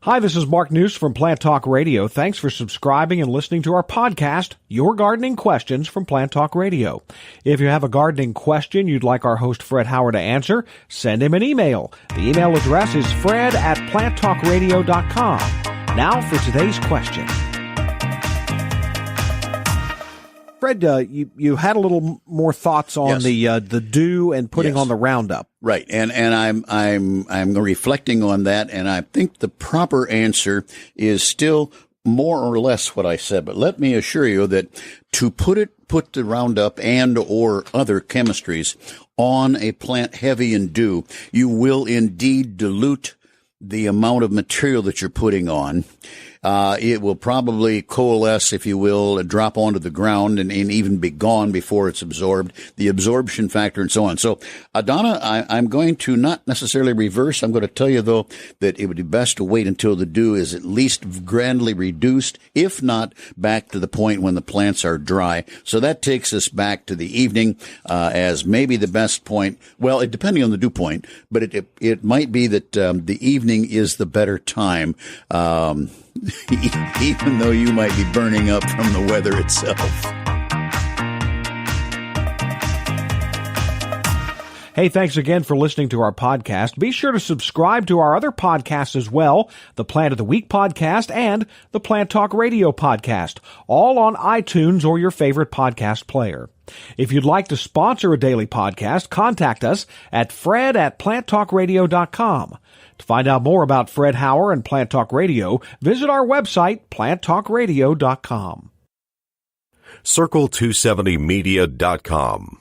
Hi, this is Mark News from Plant Talk Radio. Thanks for subscribing and listening to our podcast, Your Gardening Questions from Plant Talk Radio. If you have a gardening question you'd like our host Fred Howard to answer, send him an email. The email address is fred@planttalkradio.com. Now for today's question. Fred, you had a little more thoughts on the dew and putting on the Roundup. Right, and I'm reflecting on that, and I think the proper answer is still more or less what I said. But let me assure you that to put the Roundup and or other chemistries on a plant heavy in dew, you will indeed dilute the amount of material that you're putting on. It will probably coalesce, if you will, drop onto the ground and even be gone before it's absorbed, the absorption factor and so on. So, Donna, I'm going to not necessarily reverse. I'm going to tell you, though, that it would be best to wait until the dew is at least grandly reduced, if not back to the point when the plants are dry. So that takes us back to the evening as maybe the best point. Well, depending on the dew point, but it might be that the evening is the better time. Even though you might be burning up from the weather itself. Hey, thanks again for listening to our podcast. Be sure to subscribe to our other podcasts as well, the Plant of the Week podcast and the Plant Talk Radio podcast, all on iTunes or your favorite podcast player. If you'd like to sponsor a daily podcast, contact us at fred@planttalkradio.com. To find out more about Fred Howard and Plant Talk Radio, visit our website, planttalkradio.com. Circle270media.com